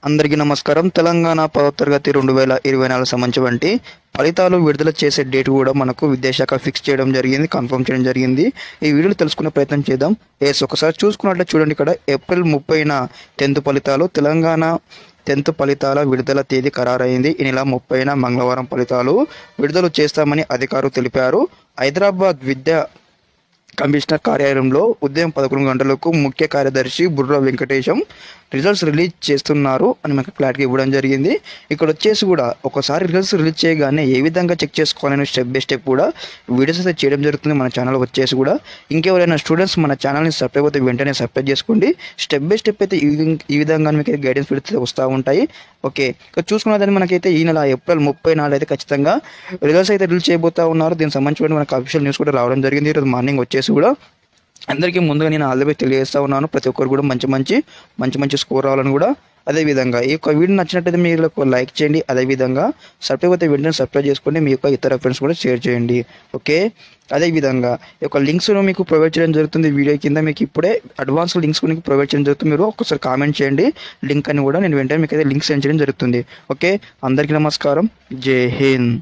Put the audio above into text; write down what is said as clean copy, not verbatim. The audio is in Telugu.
అందరికీ నమస్కారం. తెలంగాణ 10వ తరగతి 2024 సంబంధించి ఫలితాలు విడుదల చేసే డేట్ కూడా మనకు విద్యాశాఖ ఫిక్స్ చేయడం జరిగింది, కన్ఫర్మ్ చేయడం జరిగింది. ఈ వీడియోలో తెలుసుకునే ప్రయత్నం చేద్దాం. ఒకసారి చూసుకున్నట్లయితే చూడండి, ఇక్కడ ఏప్రిల్ 30న 10th ఫలితాలు, తెలంగాణ 10th ఫలితాల విడుదల తేదీ ఖరారైంది. ఈ నెల 30న మంగళవారం ఫలితాలు విడుదల చేస్తామని అధికారులు తెలిపారు. హైదరాబాద్ విద్యా కమిషనర్ కార్యాలయంలో ఉదయం 11 గంటలకు ముఖ్య కార్యదర్శి బుర్ర వెంకటేశం రిజల్ట్స్ రిలీజ్ చేస్తున్నారు అని మనకు క్లారిటీ ఇవ్వడం జరిగింది. ఇక్కడ వచ్చేసి కూడా ఒకసారి రిజల్ట్స్ రిలీజ్ చేయగానే ఏ విధంగా చెక్ చేసుకోవాలని స్టెప్ బై స్టెప్ కూడా వీడియోస్ అయితే చేయడం జరుగుతుంది మన ఛానల్ వచ్చేసి కూడా. ఇంకెవరైనా స్టూడెంట్స్ మన ఛానల్ని సబ్స్క్రైబ్ అయితే వెంటనే సబ్స్క్రైబ్ చేసుకోండి. స్టెప్ బై స్టెప్ అయితే ఈ విధంగా మీకు గైడెన్స్ వీడియోస్ వస్తూ ఉంటాయి. ఓకే, ఇక్కడ చూసుకున్నదని మనకైతే ఈ నెల ఏప్రిల్ 30 నాడు అయితే ఖచ్చితంగా రిజల్ట్స్ అయితే రిలీజ్ చేయబోతూ ఉన్నారు. దీనికి సంబంధించిన మనకు అఫీషియల్ న్యూస్ కూడా రావడం జరిగింది ఈరోజు మార్నింగ్ వచ్చేసి కూడా. అందరికీ ముందుగా నేను ఆల్ ది బెస్ట్ తెలియజేస్తూ ఉన్నాను. ప్రతి ఒక్కరు కూడా మంచి స్కోర్ రావాలని కూడా. అదేవిధంగా ఈ యొక్క వీడియో నచ్చినట్టయితే మీరు లైక్ చేయండి. అదేవిధంగా సబ్స్క్రైబ్ అయితే వెంటనే సబ్స్క్రైబ్ చేసుకోండి. మీ యొక్క ఇతర ఫ్రెండ్స్ కూడా షేర్ చేయండి. ఓకే, అదేవిధంగా ఈ యొక్క లింక్స్ను మీకు ప్రొవైడ్ చేయడం జరుగుతుంది. వీడియో కింద మీకు ఇప్పుడే అడ్వాన్స్ లింక్స్ మీకు ప్రొవైడ్ చేయడం జరుగుతుంది. మీరు ఒకసారి కామెంట్ చేయండి లింక్ అని కూడా, నేను వెంటనే మీకు అయితే లింక్ సెండ్ చేయడం జరుగుతుంది. ఓకే, అందరికీ నమస్కారం. జై హింద్.